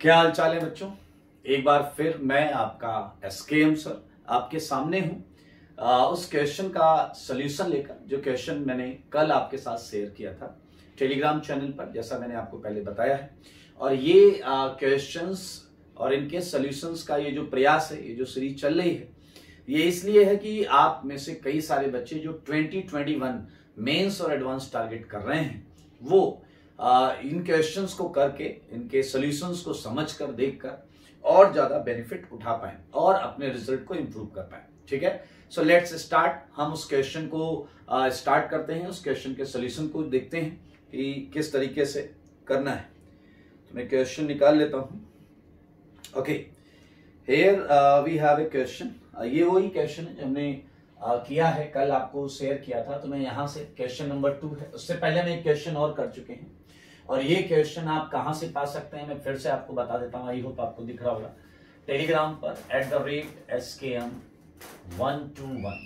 क्या हाल चाल है बच्चों। एक बार फिर मैं आपका एसकेएम सर आपके सामने हूं उस क्वेश्चन का सॉल्यूशन लेकर जो क्वेश्चन मैंने कल आपके साथ शेयर किया था टेलीग्राम चैनल पर, जैसा मैंने आपको पहले बताया है। और ये क्वेश्चंस और इनके सॉल्यूशंस का ये जो प्रयास है, ये जो सीरीज चल रही है, ये इसलिए है कि आप में से कई सारे बच्चे जो 2021 मेंस और एडवांस टारगेट कर रहे हैं वो इन क्वेश्चंस को करके इनके सॉल्यूशंस को समझकर देखकर और ज्यादा बेनिफिट उठा पाए और अपने रिजल्ट को इंप्रूव कर पाए। ठीक है, सो लेट्स स्टार्ट। हम उस क्वेश्चन को स्टार्ट करते हैं, उस क्वेश्चन के सॉल्यूशन को देखते हैं कि किस तरीके से करना है। तो मैं क्वेश्चन निकाल लेता हूं। Okay, here we have a question. ये वही क्वेश्चन है जो हमने किया है, कल आपको शेयर किया था। तो मैं यहां से क्वेश्चन नंबर 2 है, उससे पहले मैं एक क्वेश्चन और कर चुके हैं और ये क्वेश्चन आप कहां से पा सकते हैं मैं फिर से आपको बता देता हूं। आई होप आपको दिख रहा होगा टेलीग्राम पर @SKM121,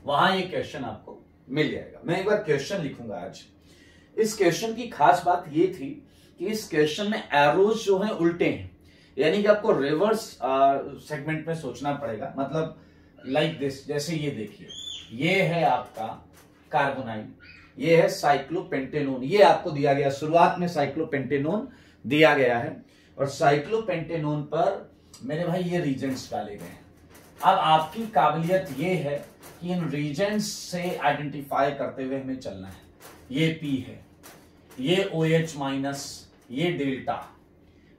वहां ये क्वेश्चन आपको मिल जाएगा। मैं एक बार क्वेश्चन लिखूंगा आज। इस क्वेश्चन की खास बात ये थी कि इस क्वेश्चन में एरोज जो है उल्टे हैं, यानी कि आपको रिवर्स सेगमेंट में सोचना पड़ेगा। मतलब लाइक दिस, जैसे ये देखिए, ये है आपका कार्बोनाइल, ये है साइक्लोपेंटेनोन, ये आपको दिया गया, शुरुआत में साइक्लोपेंटेनोन दिया गया है और साइक्लोपेंटेनोन पर मेरे भाई ये रीजेंट्स डाले गए हैं। अब आपकी काबिलियत ये है कि इन रीजेंट्स से आइडेंटिफाई करते हुए हमें चलना है। ये P है, ये OH माइनस, ये डेल्टा।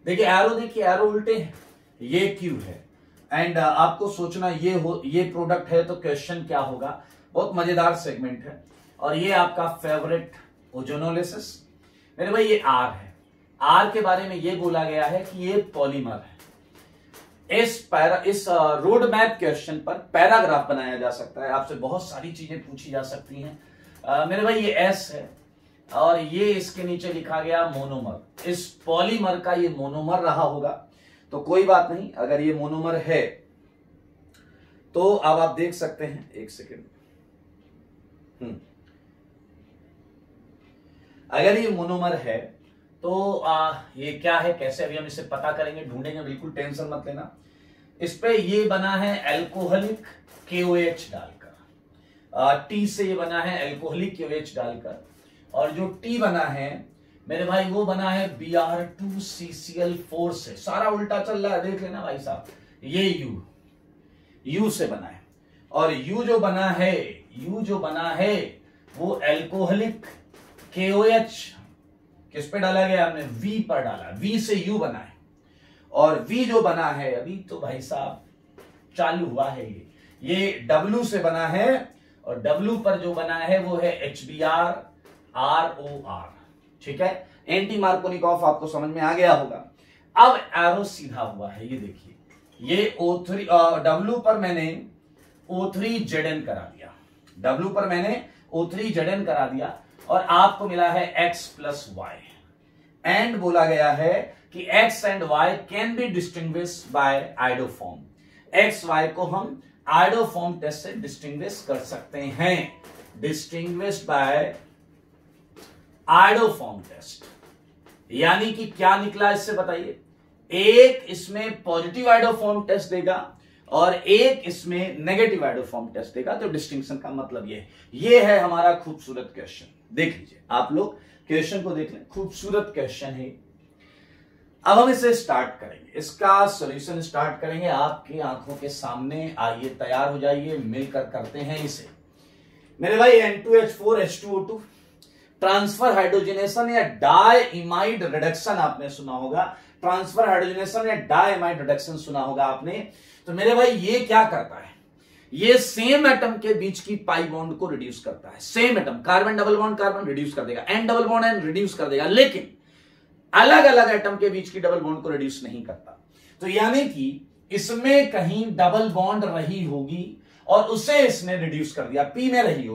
देखिए एरो, देखिए एरो उल्टे हैं, ये Q है एंड आपको सोचना ये प्रोडक्ट है तो क्वेश्चन क्या होगा। बहुत मजेदार सेगमेंट है। और ये आपका फेवरेट ओजोनोलिसिस मेरे भाई, ये R है। R के बारे में ये बोला गया है कि ये पॉलीमर है। इस रोड मैप क्वेश्चन पर पैराग्राफ बनाया जा सकता है, आपसे बहुत सारी चीजें पूछी जा सकती हैं। मेरे भाई ये S है और ये इसके नीचे लिखा गया मोनोमर। इस पॉलीमर का ये मोनोमर रहा होगा, तो कोई बात नहीं। अगर ये मोनोमर है तो अब आप देख सकते हैं, एक सेकेंड, अगर ये मोनोमर है तो ये क्या है, कैसे अभी हम इसे पता करेंगे, ढूंढेंगे, बिल्कुल टेंशन मत लेना। इस पे ये बना है एल्कोहलिक KOH डालकर, T से ये बना है एल्कोहलिक KOH डालकर, और जो T बना है मेरे भाई वो बना है Br2CCl4 से। सारा उल्टा चल रहा है, देख लेना भाई साहब। ये U से बना है और U जो बना है वो एल्कोहलिक KOH किस पे डाला गया, हमने V पर डाला, V से U बना है। और V जो बना है अभी तो भाई साहब चालू हुआ है, ये W से बना है और W पर जो बना है वो है HBrROR। ठीक है, एंटी मार्कोनिकॉफ आपको समझ में आ गया होगा। अब एरो सीधा हुआ है, ये देखिए, ये O3 W पर मैंने O3Zn करा दिया, W पर मैंने O3Zn करा दिया और आपको मिला है X प्लस Y। एंड बोला गया है कि X and Y can be distinguish by iodoform. X Y को हम आइडोफॉर्म टेस्ट से डिस्टिंग्विश कर सकते हैं, डिस्टिंग्विश बाय आइडोफॉर्म टेस्ट। यानी कि क्या निकला इससे बताइए, एक इसमें पॉजिटिव आइडोफॉर्म टेस्ट देगा और एक इसमें नेगेटिव आइडोफॉर्म टेस्ट देगा। तो डिस्टिंक्शन का मतलब ये है हमारा खूबसूरत क्वेश्चन। देख लीजिए, आप लोग क्वेश्चन को देख लें, खूबसूरत क्वेश्चन है। अब हम इसे स्टार्ट करेंगे, इसका सॉल्यूशन स्टार्ट करेंगे आपकी आंखों के सामने। आइए तैयार हो जाइए, मिलकर करते हैं इसे। मेरे भाई N2H4 H2O2 ट्रांसफर हाइड्रोजनेशन या डाइइमाइड रिडक्शन आपने सुना होगा, ट्रांसफर हाइड्रोजनेशन या डाइइमाइड रिडक्शन सुना होगा आपने। तो मेरे भाई ये क्या करता है, ये सेम एटम के बीच की पाई बॉन्ड को रिड्यूस करता है। Same atom, carbon double bond carbon reduce कर देगा, N double bond N reduce कर देगा, लेकिन अलग अलग एटम के बीच की डबल बॉन्ड को रिड्यूस नहीं करता। तो यानी कि इसमें कहीं डबल बॉन्ड रही होगी और उसे इसने रिड्यूस कर दिया, P में रही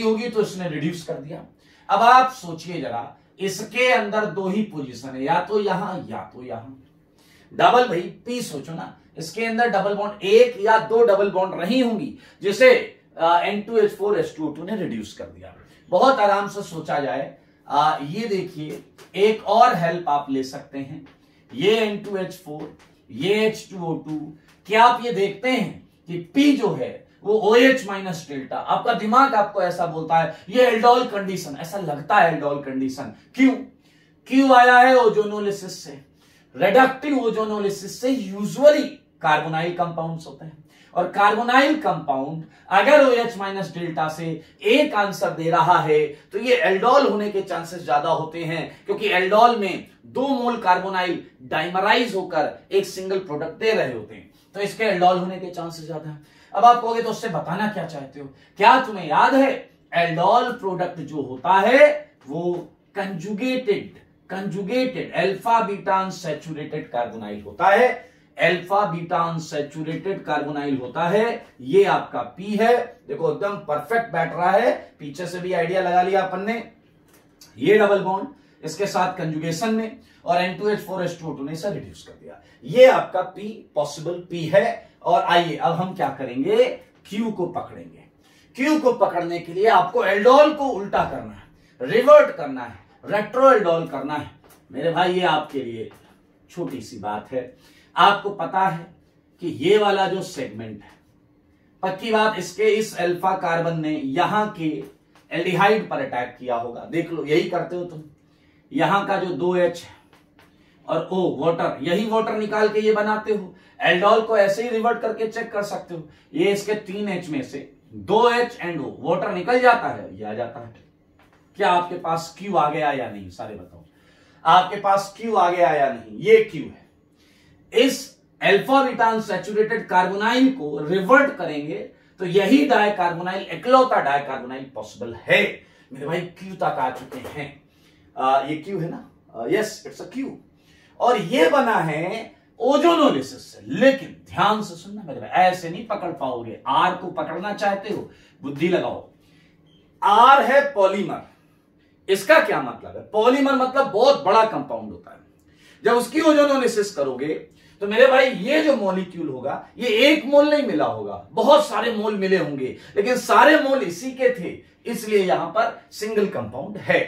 होगी तो इसने रिड्यूस कर दिया। अब आप सोचिए जरा, इसके अंदर दो ही पोजीशन है, या तो यहां या तो यहां। डबल भाई P सोचो ना, इसके अंदर डबल बॉन्ड, एक या दो डबल बॉन्ड रही होंगी जिसे N2H4 H2O2 ने रिड्यूस कर दिया। बहुत आराम से सोचा जाए। ये देखिए, एक और हेल्प आप ले सकते हैं। ये N2H4, ये H2O2। क्या आप ये देखते हैं कि P जो है वो OH माइनस डेल्टा, आपका दिमाग आपको ऐसा बोलता है ये एल्डोल कंडीशन, ऐसा लगता है एल्डोल कंडीशन। क्यों आया है? ओजोनोलिसिस से। रेडक्टिव ओजोनोलिसिस से यूजुअली कार्बोनाइल कंपाउंड्स होते हैं, और कार्बोनाइल कंपाउंड अगर OH माइनस डेल्टा से एक आंसर दे रहा है तो ये एल्डोल होने के चांसेस ज्यादा होते हैं, क्योंकि एल्डोल में 2 मोल कार्बोनाइल डाइमराइज होकर एक सिंगल प्रोडक्ट दे रहे होते हैं, तो इसके एल्डोल होने के चांसेस ज्यादा है। अब आप कहोगे तो उससे बताना क्या चाहते हो? क्या तुम्हें याद है एल्डोल प्रोडक्ट जो होता है वो conjugated alpha beta unsaturated carbonyl होता है। अल्फा बीटा अनसैचुरेटेड कार्बोनाइल होता है। ये आपका पी है, देखो एकदम परफेक्ट बैठ रहा है, पीछे से भी आइडिया लगा लिया अपन ने। ये डबल बॉन्ड इसके साथ कंजुगेशन में, और N2H4H2O2 ने इसे रिड्यूस कर दिया। ये आपका पी पॉसिबल पी है। और आइए अब हम क्या करेंगे, क्यू को पकड़ेंगे। क्यू को पकड़ने के लिए आपको एल्डोल को उल्टा करना है, रिवर्ट करना है, रेट्रो एल्डोल करना है। मेरे भाई ये आपके लिए छोटी सी बात है। आपको पता है कि ये वाला जो सेगमेंट है, पक्की बात इसके इस अल्फा कार्बन ने यहां के एल्डिहाइड पर अटैक किया होगा। देख लो, यही करते हो तुम। यहां का जो 2H और O वाटर, यही वाटर निकाल के ये बनाते हो। एल्डोल को ऐसे ही रिवर्ट करके चेक कर सकते हो। ये इसके 3H में से 2H एंड O वाटर निकल जाता है, ये आ जाता है। क्या आपके पास Q आ गया या नहीं? सारे बताओ, आपके पास Q आ गया या नहीं? ये Q है। इस अल्फा बीटा अनसैचुरेटेड कार्बोनाइल को रिवर्ट करेंगे तो यही डाइकार्बोनाइल, इकलौता डाइकार्बोनाइल पॉसिबल है। मेरे भाई Q तक आ चुके हैं। ये Q है ना? Yes, it's a Q। और ये बना है ओजोनोलिसिस से। लेकिन ध्यान से सुनना मेरे भाई, ऐसे नहीं पकड़ पाओगे। R को पकड़ना चाहते हो, बुद्धि लगाओ। R है पॉलीमर। इसका क्या मतलब है? पॉलीमर मतलब बहुत बड़ा कंपाउंड होता है। जब उसकी ओजोनोलिसिस करोगे तो मेरे भाई ये जो मॉलिक्यूल होगा, ये एक मोल नहीं मिला होगा, बहुत सारे मोल मिले होंगे, लेकिन सारे मोल इसी के थे, इसलिए यहां पर सिंगल कंपाउंड है।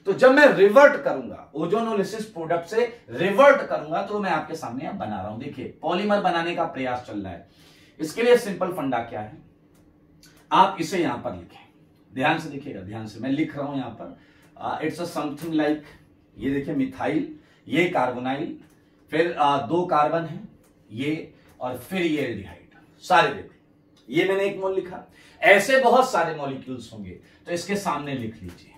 तो जब मैं रिवर्ट करूंगा, ओजोनोलिसिस प्रोडक्ट से रिवर्ट करूंगा, तो मैं आपके सामने अब बना रहा हूं। देखिए, पॉलीमर बनाने का प्रयास चल रहा है। इसके लिए सिंपल फंडा क्या है, आप इसे यहां पर लिखें। ध्यान से देखिएगा, ध्यान से मैं लिख रहा हूं यहां पर। इट्स अ समथिंग लाइक, ये देखिए मिथाइल, ये कार्बोनाइल, फिर 2 कार्बन है ये, और फिर ये एल्डिहाइड, सारे देखिए। ये मैंने 1 मोल लिखा। ऐसे बहुत सारे मॉलिक्यूल्स होंगे, तो इसके सामने लिख लीजिए,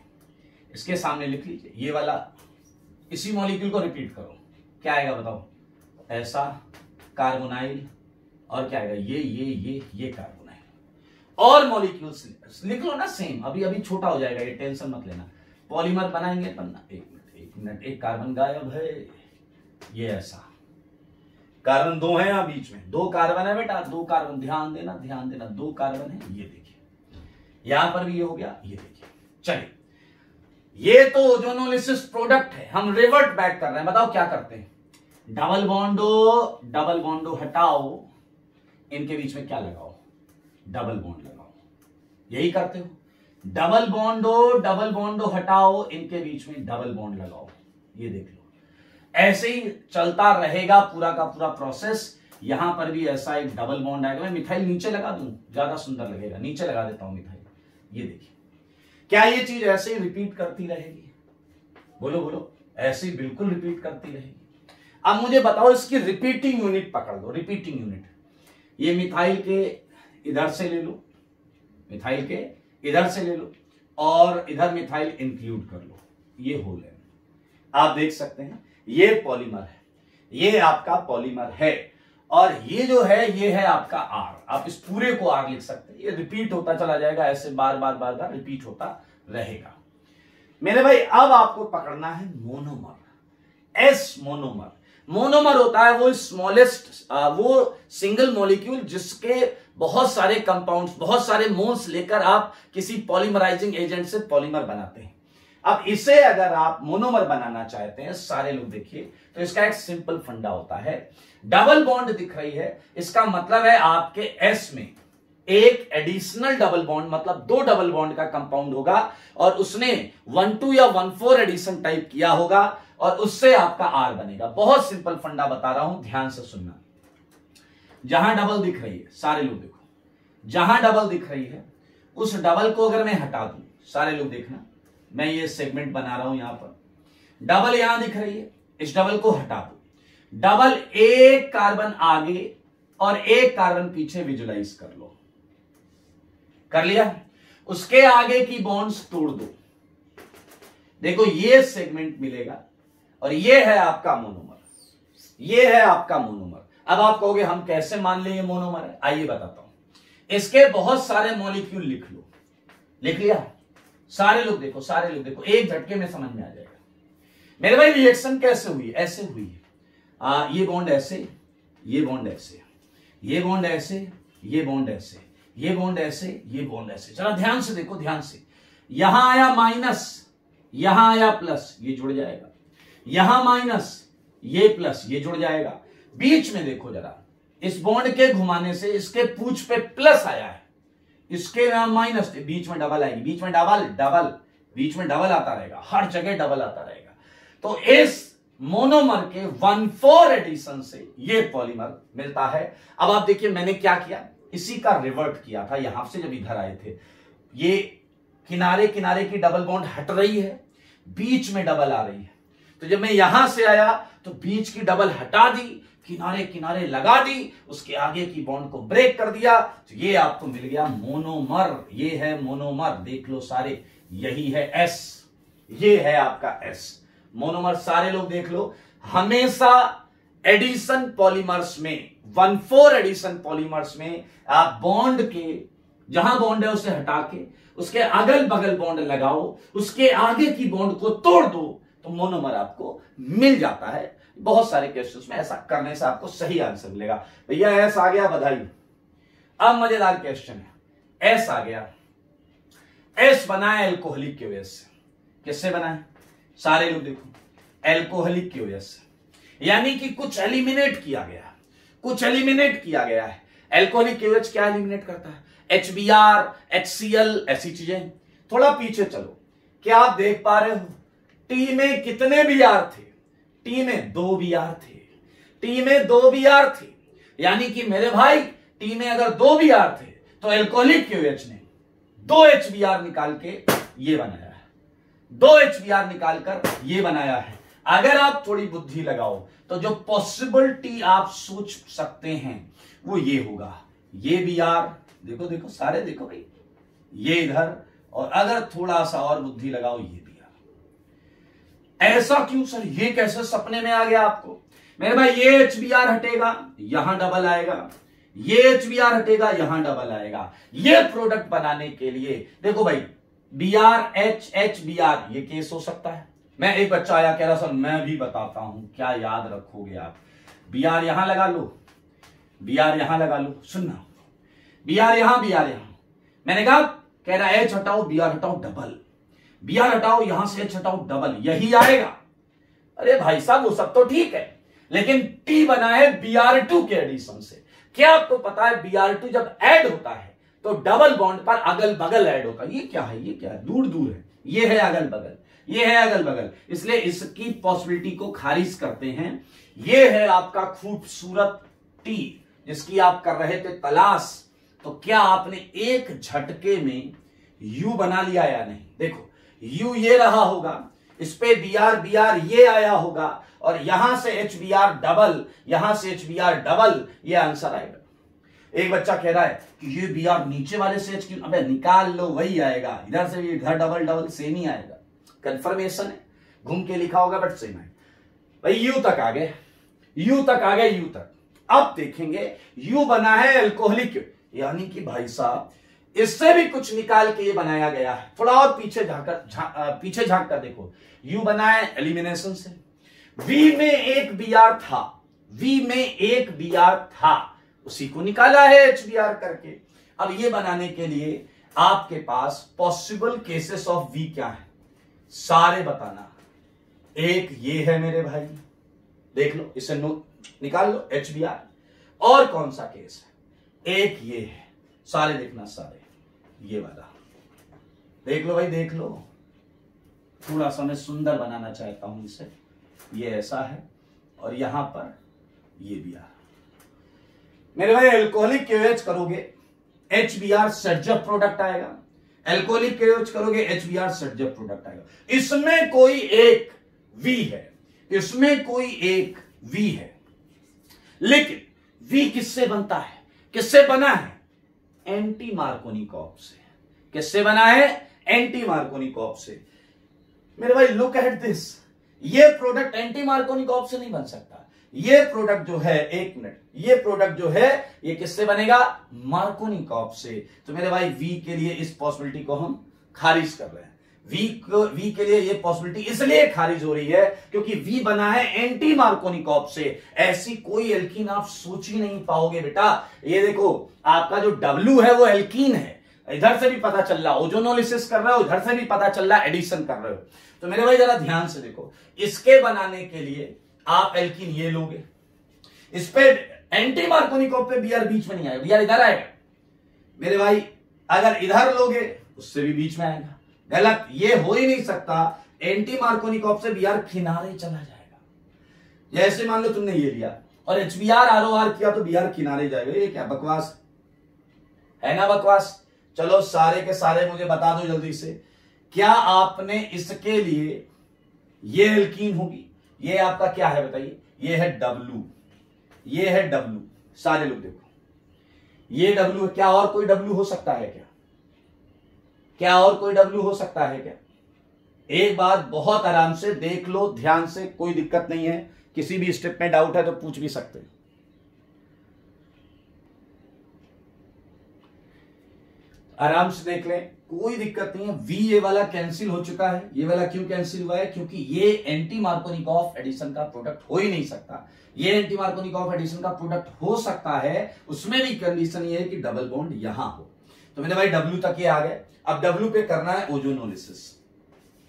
इसके सामने लिख लीजिए। ये वाला, इसी मॉलिक्यूल को रिपीट करो, क्या आएगा बताओ? ऐसा कार्बोनाइल, और क्या आएगा? ये कार्बोनाइल। और मॉलिक्यूल्स लिख लो ना सेम, अभी छोटा हो जाएगा, ये टेंशन मत लेना। पॉलीमर बनाएंगे पन्ना, एक मिनट, एक कार्बन गायब है। ये ऐसा कार्बन 2 है यहां बीच में, 2 कार्बन है बेटा, 2 कार्बन, ध्यान देना 2 कार्बन है। ये देखिए, यहां पर भी ये हो गया, ये देखिए। चलिए, ये तो ओजोनोलिसिस प्रोडक्ट है, हम रिवर्ट बैक कर रहे हैं। बताओ क्या करते हैं? डबल बॉन्डो हटाओ, इनके बीच में क्या लगाओ? डबल बॉन्ड लगाओ। यही करते हो। डबल बॉन्डो हटाओ, इनके बीच में डबल बॉन्ड लगाओ। ये देख लो, ऐसे ही चलता रहेगा पूरा का पूरा प्रोसेस। यहां पर भी ऐसा एक डबल बॉन्ड आएगा। मैं मिथाइल नीचे लगा दूं, ज्यादा सुंदर लगेगा, नीचे लगा देता हूं मिथाइल। ये देखिए, क्या ये चीज ऐसे ही रिपीट करती रहेगी? बोलो, ऐसे ही बिल्कुल रिपीट करती रहेगी। अब मुझे बताओ, इसकी रिपीटिंग यूनिट पकड़ लो। रिपीटिंग यूनिट, ये मिथाइल के इधर से ले लो, मिथाइल के इधर से ले लो, और इधर मिथाइल इंक्लूड कर लो। ये होल है, आप देख सकते हैं। ये पॉलीमर है, ये आपका पॉलीमर है, और ये जो है, ये है आपका R। आप इस पूरे को R लिख सकते हैं। ये रिपीट होता चला जाएगा, ऐसे बार बार रिपीट होता रहेगा। मेरे भाई, अब आपको पकड़ना है मोनोमर। S मोनोमर होता है वो स्मॉलेस्ट, वो सिंगल मॉलिक्यूल जिसके बहुत सारे कंपाउंड्स, बहुत सारे मोल्स लेकर आप किसी पॉलीमराइजिंग एजेंट से पॉलीमर बनाते हैं। अब इसे अगर आप मोनोमर बनाना चाहते हैं, सारे लोग देखिए, तो इसका एक सिंपल फंडा होता है। डबल बॉन्ड दिख रही है, इसका मतलब है आपके S में एक एडिशनल डबल बॉन्ड, मतलब 2 डबल बॉन्ड का कंपाउंड होगा, और उसने 1,2 या 1,4 एडिशन टाइप किया होगा, और उससे आपका आर बनेगा। बहुत सिंपल फंडा बता रहा हूं, ध्यान से सुनना। जहां डबल दिख रही है, सारे लोग देखो, जहां डबल दिख रही है उस डबल को अगर मैं हटा दूं, सारे लोग देखना, मैं ये सेगमेंट बना रहा हूं, यहां पर डबल यहां दिख रही है, इस डबल को हटा दो, डबल एक कार्बन आगे और एक कार्बन पीछे विजुलाइज कर लो। कर लिया? उसके आगे की बॉन्ड्स तोड़ दो, देखो ये सेगमेंट मिलेगा और ये है आपका मोनोमर, ये है आपका मोनोमर। अब आप कहोगे हम कैसे मान लें ये मोनोमर है? आइए बताता हूं। इसके बहुत सारे मॉलिक्यूल लिख लो। लिख लिया? सारे लोग देखो, सारे लोग देखो, एक झटके में समझ में आ जाएगा मेरे भाई रिएक्शन कैसे हुई है। ऐसे हुई है, ये बॉन्ड ऐसे, ये बॉन्ड ऐसे, ये बॉन्ड ऐसे, ये बॉन्ड ऐसे, ये बॉन्ड ऐसे, ये बॉन्ड ऐसे। चलो ध्यान से देखो, ध्यान से। यहां आया माइनस, यहां आया प्लस, ये जुड़ जाएगा, यहां माइनस, ये प्लस, ये जुड़ जाएगा। बीच में देखो जरा, इस बॉन्ड के घुमाने से इसके पूंछ पे प्लस आया है, इसके नाम माइनस, बीच में डबल आएगी, बीच में डबल डबल, बीच में डबल आता रहेगा, हर जगह डबल आता रहेगा। तो इस मोनोमर के 1,4 एडिशन से ये पॉलीमर मिलता है। अब आप देखिए मैंने क्या किया, इसी का रिवर्ट किया था यहां से जब इधर आए थे। ये किनारे किनारे की डबल बॉन्ड हट रही है, बीच में डबल आ रही है, तो जब मैं यहां से आया तो बीच की डबल हटा दी, किनारे किनारे लगा दी, उसके आगे की बॉन्ड को ब्रेक कर दिया, तो ये आपको मिल गया मोनोमर। ये है मोनोमर, देख लो सारे, यही है एस, ये है आपका एस मोनोमर। सारे लोग देख लो, हमेशा एडिशन पॉलीमर्स में, 1,4 एडिशन पॉलीमर्स में आप बॉन्ड के जहां बॉन्ड है उसे हटा के उसके अगल बगल बॉन्ड लगाओ, उसके आगे की बॉन्ड को तोड़ दो, तो मोनोमर आपको मिल जाता है। बहुत सारे केसेस में ऐसा करने से आपको सही आंसर मिलेगा। भैया एस आ गया, बधाई। अब मजेदार क्वेश्चन है, एस आ गया, एस बना है एल्कोहलिक की वजह से। किससे बना है? सारे लोग देखो, एल्कोहलिक की वजह से, यानी कि कुछ एलिमिनेट किया गया, कुछ एलिमिनेट किया गया है। एल्कोहलिक की वजह से क्या एलिमिनेट करता है? HBr, HCl, ऐसी चीजें। थोड़ा पीछे चलो, क्या आप देख पा रहे हो टी में कितने Br थे? टी में 2 Br थे, टी में 2 Br थे, यानी कि मेरे भाई टी में अगर 2 Br थे तो एल्कोहलिक QH ने 2 HBr निकाल के ये बनाया है, 2 HBr निकालकर ये बनाया है। अगर आप थोड़ी बुद्धि लगाओ तो जो पॉसिबिलिटी आप सोच सकते हैं वो ये होगा, ये Br देखो देखो सारे देखो भाई, ये इधर, और अगर थोड़ा सा और बुद्धि लगाओ ये Br। ऐसा क्यों सर, ये कैसे सपने में आ गया आपको? मेरे भाई ये HBr हटेगा, यहां डबल आएगा, ये HBr हटेगा, यहां डबल आएगा। ये प्रोडक्ट बनाने के लिए देखो भाई, Br HBr ये केस हो सकता है। मैं, एक बच्चा आया कह रहा सर मैं भी बताता हूं, क्या याद रखोगे आप? Br यहां लगा लो, Br यहां लगा लो, सुनना, Br यहां, Br यहां। मैंने कहा, कह रहा H हटाओ, Br हटाओ, डबल, Br हटाओ, यहां से H हटाओ, डबल, यही आएगा। अरे भाई साहब वो सब तो ठीक है, लेकिन T बना है Br2 के एडिशन से। क्या आपको पता है Br2 जब ऐड होता है तो डबल बॉन्ड पर अगल बगल ऐड होता है। ये क्या है, ये क्या है, दूर दूर है, ये है अगल बगल, ये है अगल बगल, इसलिए इसकी पॉसिबिलिटी को खारिज करते हैं। ये है आपका खूबसूरत T जिसकी आप कर रहे थे तलाश। तो क्या आपने एक झटके में U बना लिया या नहीं? देखो U ये रहा होगा, इस पे Br ये आया होगा, और यहां से HBr डबल, यहां से HBr डबल, ये आंसर आएगा। एक बच्चा कह रहा है कि ये Br नीचे वाले से H क्यों? अबे निकाल लो, वही आएगा, इधर से भी इधर डबल डबल सेम ही आएगा। कंफर्मेशन है, घूम के लिखा होगा बट सेम है भाई। U तक आ गए, U तक आ गए, U तक। अब देखेंगे U बना है एल्कोहलिक, यानी कि भाई साहब इससे भी कुछ निकाल के ये बनाया गया है। थोड़ा और पीछे पीछे झांक कर देखो, U बना है एलिमिनेशन से। V में एक Br था, V में एक Br था, उसी को निकाला है HBr करके। अब ये बनाने के लिए आपके पास पॉसिबल केसेस ऑफ V क्या है, सारे बताना। एक ये है मेरे भाई, देख लो, इसे निकाल लो HBr। और कौन सा केस है? एक ये है, सारे देखना, सारे ये वाला देख लो भाई, देख लो। थोड़ा सा मैं सुंदर बनाना चाहता हूं इसे, ये ऐसा है और यहां पर ये भी आ, मेरे भाई एल्कोहलिक KOH करोगे HBr सटजब प्रोडक्ट आएगा, एल्कोहलिक KOH करोगे HBr सटजब प्रोडक्ट आएगा। इसमें कोई एक V है, इसमें कोई एक V है, लेकिन V किससे बनता है, किससे बना है? एंटी मार्कोनिकॉप से। किससे बना है? एंटी मार्कोनिकॉप से। मेरे भाई लुक एट दिस, ये प्रोडक्ट एंटी मार्कोनिकॉप से नहीं बन सकता। ये प्रोडक्ट जो है, एक मिनट, ये प्रोडक्ट जो है ये किससे बनेगा? मार्कोनिकॉप से। तो मेरे भाई V के लिए इस पॉसिबिलिटी को हम खारिज कर रहे हैं। V के लिए ये पॉसिबिलिटी इसलिए खारिज हो रही है क्योंकि V बना है एंटी मार्कोनिकॉप से। ऐसी कोई एल्कीन आप सोच ही नहीं पाओगे बेटा। ये देखो आपका जो W है वो एल्कीन है, इधर से भी पता चल रहा, ओजोनोलिसिस कर रहे हो, उधर से भी पता चल रहा एडिशन कर रहे हो। तो मेरे भाई जरा ध्यान से देखो, इसके बनाने के लिए आप एल्कीन ये लोगे, इस पे एंटी मार्कोनिकॉप पे Br बीच में नहीं आएगा, Br इधर आएगा। मेरे भाई अगर इधर लोगे उससे भी बीच में आएगा, गलत, ये हो ही नहीं सकता। एंटी मार्कोनिकॉप से Br किनारे चला जाएगा। जैसे मान लो तुमने ये लिया और HBr ROR किया तो Br किनारे जाएगा। ये क्या बकवास है ना, बकवास। चलो सारे के सारे मुझे बता दो जल्दी से, क्या आपने इसके लिए ये एल्कीन होगी, ये आपका क्या है बताइए? ये है W, ये है W। सारे लोग देखो, ये W है। क्या और कोई W हो सकता है क्या? क्या और कोई W हो सकता है क्या? एक बात बहुत आराम से देख लो, ध्यान से, कोई दिक्कत नहीं है। किसी भी स्टेप में डाउट है तो पूछ भी सकते हैं। आराम से देख लें, कोई दिक्कत नहीं है। V ये वाला कैंसिल हो चुका है। ये वाला क्यों कैंसिल हुआ है? क्योंकि ये एंटी मार्कोनिकॉफ एडिशन का प्रोडक्ट हो ही नहीं सकता। ये एंटी मार्कोनिकॉफ एडिशन का प्रोडक्ट हो सकता है, उसमें भी कंडीशन ये है कि डबल बॉन्ड यहां हो। तो मेरे भाई W तक ये आ गए। अब W पे करना है ओजोनोलिसिस।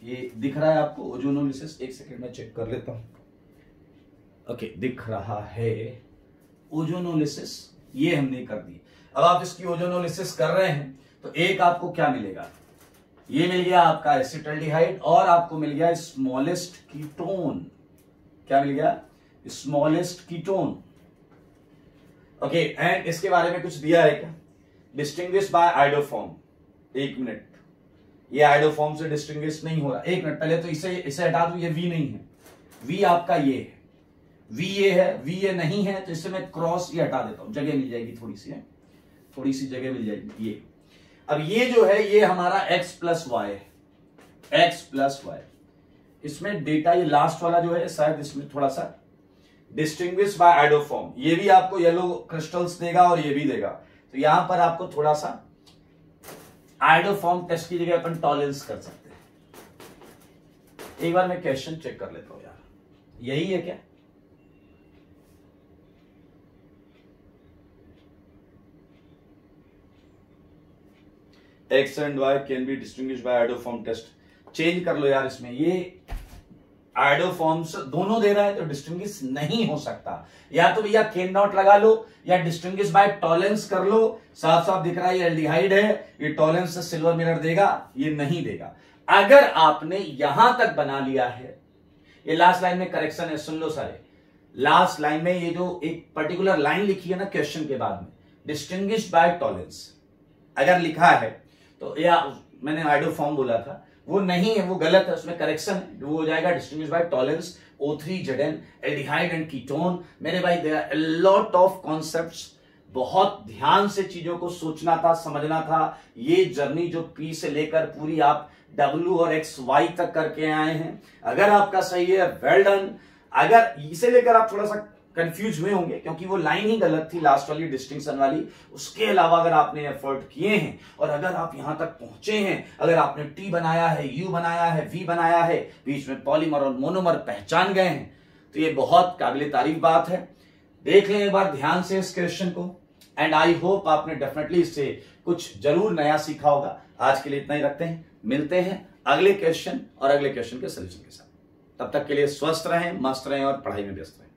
ये दिख रहा है आपको ओजोनोलिसिस? एक सेकेंड में चेक कर लेता हूं। ओके, दिख रहा है ओजोनोलिसिस, ये हमने कर दी। अब आप इसकी ओजोनोलिसिस कर रहे हैं तो एक आपको क्या मिलेगा? ये मिल गया आपका एसिटाल्डिहाइड और आपको मिल गया स्मॉलेस्ट कीटोन। क्या मिल गया? Smallest ketone. ओके, एंड इसके बारे में कुछ दिया है क्या? Distinguish by iodoform. एक मिनट, ये आइडोफॉर्म से डिस्टिंग्विश नहीं हो रहा। एक मिनट, पहले तो इसे हटा दो। ये V नहीं है, V आपका ये है, V ये है, V ये नहीं है, तो इससे मैं क्रॉस ये हटा देता हूं, जगह मिल जाएगी थोड़ी सी है, थोड़ी सी जगह मिल जाएगी। ये अब ये जो है ये हमारा x+y है, x+y। इसमें डेटा ये लास्ट वाला जो है शायद इसमें थोड़ा सा डिस्टिंग्विश बाय आइडोफॉर्म, ये भी आपको येलो क्रिस्टल्स देगा और ये भी देगा। तो यहां पर आपको थोड़ा सा आइडोफॉर्म टेस्ट की जगह अपन टॉलरेंस कर सकते हैं। एक बार मैं क्वेश्चन चेक कर लेता हूं यार, यही है क्या? X and Y can be distinguished by iodoform test. Change कर लो यार इसमें, ये आइडोफॉर्म्स दोनों दे रहा है तो डिस्टिंग्विश नहीं हो सकता। या तो भैया कैन नॉट लगा लो या डिस्टिंग्विश बाय टॉलरेंस कर लो। साफ साफ दिख रहा है ये एल्डिहाइड है, ये टॉलरेंस से सिल्वर मिरर देगा, ये नहीं देगा। अगर आपने यहां तक बना लिया है, ये लास्ट लाइन में करेक्शन है, सुन लो सारे। लास्ट लाइन में ये जो एक पर्टिकुलर लाइन लिखी है ना क्वेश्चन के बाद में, डिस्टिंग्विश बाय टॉलरेंस अगर लिखा है तो, या मैंने आइडोफॉर्म बोला था, वो नहीं है, वो गलत है, उसमें करेक्शन है। वो हो जाएगा distinguish by Tollens O3Zn aldehyde and ketone. मेरे भाई there are a lot of concepts, बहुत ध्यान से चीजों को सोचना था, समझना था। ये जर्नी जो P से लेकर पूरी आप W और XY तक करके आए हैं, अगर आपका सही है वेल डन। अगर इसे लेकर आप थोड़ा सा कंफ्यूज हुए होंगे क्योंकि वो लाइन ही गलत थी लास्ट वाली डिस्टिंक्शन वाली, उसके अलावा अगर आपने एफर्ट किए हैं और अगर आप यहां तक पहुंचे हैं, अगर आपने T बनाया है, U बनाया है, V बनाया है, बीच में पॉलीमर और मोनोमर पहचान गए हैं, तो ये बहुत काबिल तारीफ बात है। देख लें एक बार ध्यान से इस क्वेश्चन को, एंड आई होप आपने डेफिनेटली इससे कुछ जरूर नया सीखा होगा। आज के लिए इतना ही रखते हैं, मिलते हैं अगले क्वेश्चन और अगले क्वेश्चन के सोल्यूशन के साथ। तब तक के लिए स्वस्थ रहें, मस्त रहें और पढ़ाई में व्यस्त रहें।